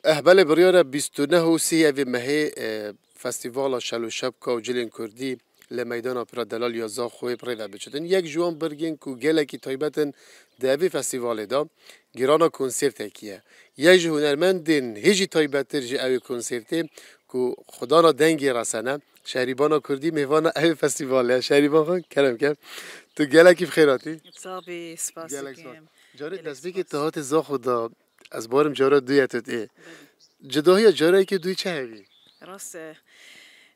بله بریاره 29 و 30 اوی مهی فستیوال شلو شبکا و جلین کردی لمیدان اپرا دلال یا خوی پریده بچدن یک جوان برگین کو گله کی تایبتن دوی فستیوال دا گیرانا کنسرت کیه یک هنرمندین هیچی تایبتر جی اوی کنسرتی کو خدا را دنگی رسانه شهریبانا کردی میوان اوی فستیواله شهریبان خان کرم کرد تو گله کی بخیراتی صافي سپاس گله سپاس كيم جاره إلك دست بگی سپاس تهات زاخو دا از بارم جاره دویتت بلي جداهی جاره که دوی چه هوی راس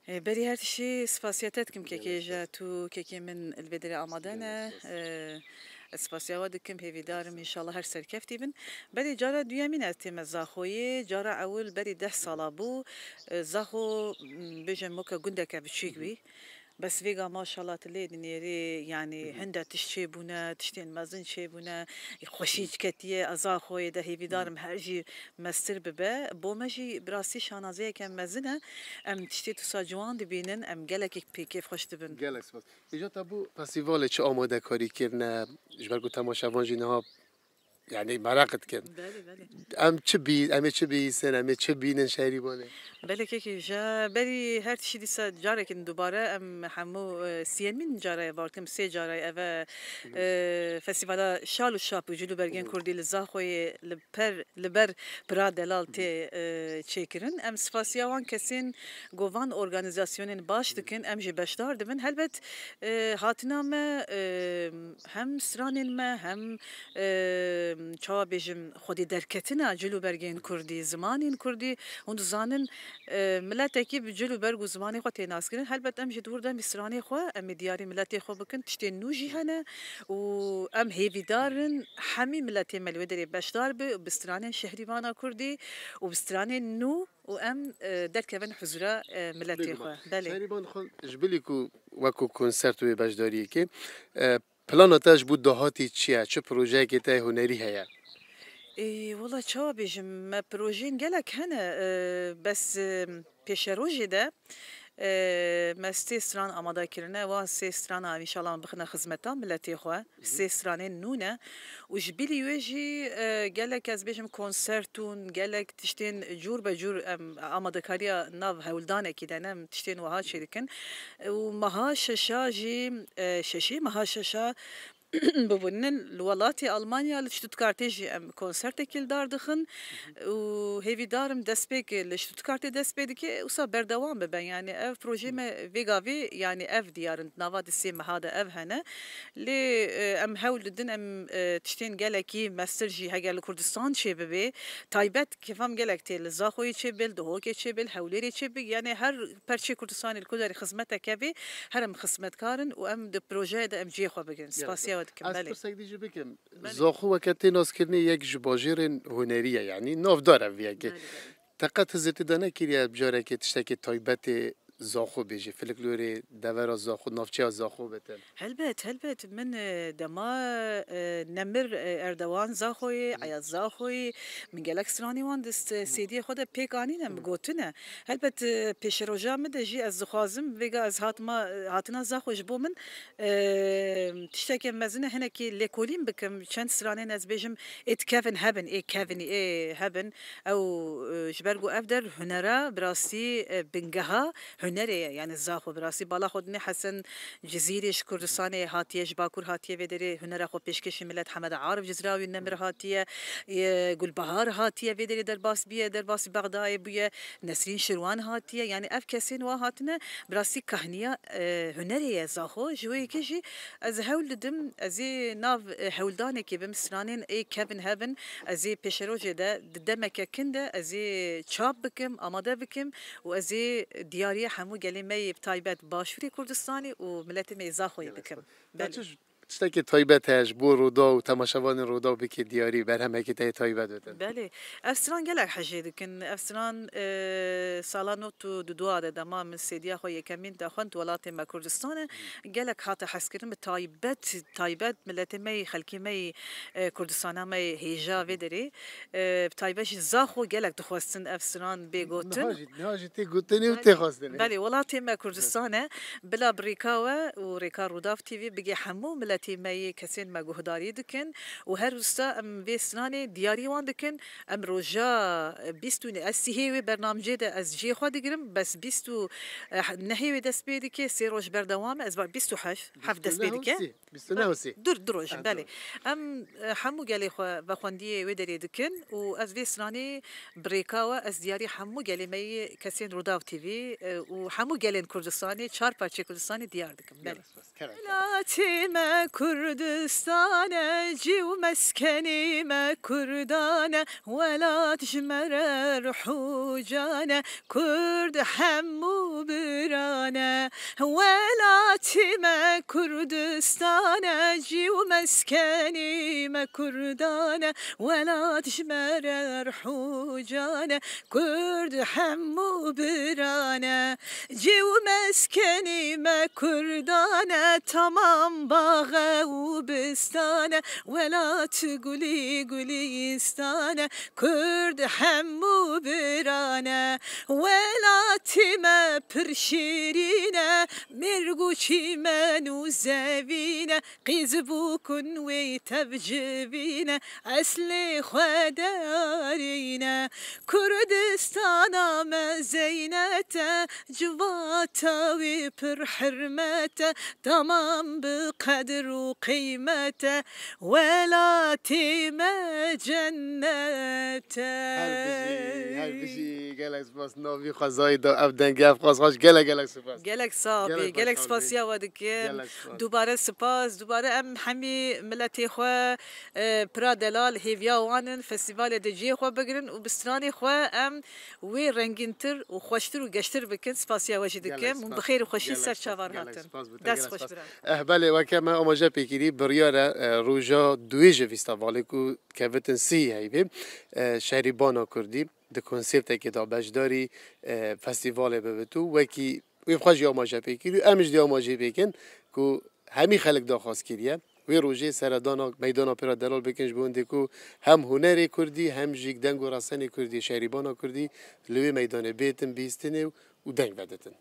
بري هاد الشيء سپاسياتكم كيكي جاتو كيكي من البدري آمادانا سپاسیا ودکم هیوی دارم ان شاء الله هر سر کفتی بن بری جارا دویامین از تیم زاخویی جارا اول بری 10 ساله بو زاخو بجن مكا گندك بچیک بی بس فيجا ما شاء الله تلي دنيري يعني هندا تشتي بونا تشتين مازن شي بونا خوشيج كتيه ازاخوي ده هي دارم هرجي مستر ببا بو ماشي براسي شانازيه كان مزنه ام تشتي تو جوان دبینن ام گلک پی کیف خوش دبن گلکس باز اینجا تابو فستیوال چه آماده کاری کردن جبرگو تماشاوان جینه ها یعنی مرقت کن بله بله ام چه بی سن ام چه بینن شهری بانه بله که جا بری هر چی دیسا جاره که دوباره ام همو سیمین جاره وارتم سه جاره اوا فستیوالا شال و شاپ و جلو برگن کردی لزاخوی لبر برا دلال تی چیکرن ام سپاسیا وان کسین گوان ارگانیزاسیونین باش دکن ام جی بشدار دبن هلبت هاتنا ما هم سرانین ما هم چا بجم خودی درکتنا جلو برگن کردی زمانین کردی هند زانن ملتکی بجلو برگو زمانی خو تیناس کردن هلبت ام جدور دا مصرانی خو ام دیاری ملتی خو بکن تشتی نوجی هنه و ام هیوی دارن همی ملتی ملوی داری بشدار به بستران شهریوانا کردی و بستران نو و ام در کون حضورا ملتی بگو خو بله شهری بان خود جبلی کو وکو کنسرت و بجداری که پلاناتش بود دهاتی چیه چه پروژه که ته هنری هیا إيه والله تشابيش ما بروجين قالك هنا بس بيشروجي ده ما ستيستران أمادا كرنا وستيستران إن شاء الله بخنا خدمتها ملتي خوا ستيسترانين نونا وجبلي يجي قالك از بيجم كونسرتون قالك تشتين جور بجور أمادا كاريا ناف هولدانا كده نم تشتين وها شركن ومها شاشاجي شاشي مها شاشا ببینن الولاتی آلمانیا لشتوتگارتیجی ام کنسرت کل دار دخن و هیوی دارم دست به که لشتوتگارت دست به که اوسا بردوام ببین یعنی اف پروژه ما ویگاوی یعنی اف دیارن نواد سیم هذا اف هنا لی ام هول دن ام تشتین گلکی مسترجی هگل کردستان چه ببی تایبت کفام گلک تیل زاخوی چه بل دهوک چه بل هولیری چه بی یعنی هر پرچه کردستانی الکوداری خدمت کبی هرم خدمت کارن و ام د پروژه د ام جی خو بگن سپاسیا ودکم از بله پرسک دیجی بکم بله زاخو وقتی ناز کردنی یک جباجیر هنریه یعنی ناف داره ویه که بله بله تقت هزتی دانه کریه بجاره که تشتکی تایبت زاخو بیجی فلکلوری دور زاخو نافچه زاخو بتن هلبت من دما نمر اردوان زاخوی عیاز زاخوی من گلک سرانی وان دست سیدی خود پیکانی نم گوتنه هلبت پیش روزا مده جی از خوازم ویگا از هاتنا زاخوش بو من تشتكي مزنه هنا كي ليكولين بكم چند سرانين از بيجم ات كيفن هبن اي كيفن اي هبن او جبرگو افدر هنرا براسي بنگها هنري يعني الزاخو براسي بالا خودني حسن جزيرة كردستان هاتيه جباكور هاتيه ودري هنرا خو پیشکش ملت حمد عارف جزراوي النمر هاتيه گل بهار هاتيه ودري درباس بيه درباس بغداد بيه نسرين شروان هاتيه يعني اف كسين وهاتنا براسي كهنيه هنري زاخو جوي كجي از هول دم ازي ناف هولدانه كي بمسرانين اي كيفن هيفن ازي بيشروجي ده دمك كنده ازي تشاب بكم اماده بكم وازي دياريه حمو قالي مي بتايبات باشوري كردستاني وملتي مي زاخوي بكم بله تشتکی تایبت هش بو رودا و تماشاوان رودا بکی دیاری بر همه که تایبت بتن بله افسران گلک حجی دکن افسران سالانو تو دو دما من سیدیا خو یکمین داخن ولات ما کردستان گلک هات حسکرم تایبت ملت می خلکی می کردستان می هیجا ودری تایبش زاخو گلک دخواستن افسران بگوتن نهاجی تی گوتنی و تی خواستنی بله ولات ما کردستان بلا بریکاوه و ریکا روداف تیوی بگی همو ملت ملتی می کسین ما گهداری دکن و هر روستا ام ویسنانی دیاری وان دکن ام روجا بیستو از سیهی برنامج ده از جی خود گرم بس بیستو نهی دست بیدی که سی روز بردوام از بار بیستو هفت دست بیدی که دروج بله ام همو گلی خو بخوندی و دری دکن و از ویسنانی بریکا و از دیاری همو گلی می کسین روداو تیوی و همو گلین کردستانی چهار پارچه کردستانی دیار دکن بله لاتیم کردستان جیو مسکنیم کردان ولا تجمر رحوجان کرد همو برانه ولاتیم کردستان جیو مسکنیم کردان ولا تجمر رحوجان کرد همو برانه جیو مسکنیم کردان تمام باغ و بستان ولا تقولي گلیستان کرد همو برانه ولا تیم پرشیرینه مرگوچی منو زوینه قیز بکن وی تبجبینه اصل خدارینه کردستان زینت جواتا وی پر حرمت تمام بقدر و قیمت ولا تیم جنت هر بشی گلک سپاس ناوی خزای دا افدن گف خواست گلک سپاس گلک صافی گلک سپاسیا ودکیم دوباره سپاس دوباره ام همی ملتی خو پرا دلال هیویا وانن فستیوال دجی خو بگرن و بسترانی خو ام وی رنگینتر و خوشتر و گشتر بکن سپاسیا وجه دکیم و بخیر و خوشی سر چوار هاتن دست خوش برن بله وکم آماجه پیکری بریاره روژا دویج فستیوالی کو کوتن سی هیوی شهریبانا کردی د کنسپت که دا بجداری فستیوال ببتو وکی وی خوشی آماجه پیکری امش دی آماجه پیکن کو همی خلق دا خواست کریه وی روژه سردانا میدان پیرا دلال بکنش بونده کو هم هنر کردی هم جیگ دنگ و رسن کردی شهریبانا کردی لوی میدان بیتن بیستنه و دنگ بدتن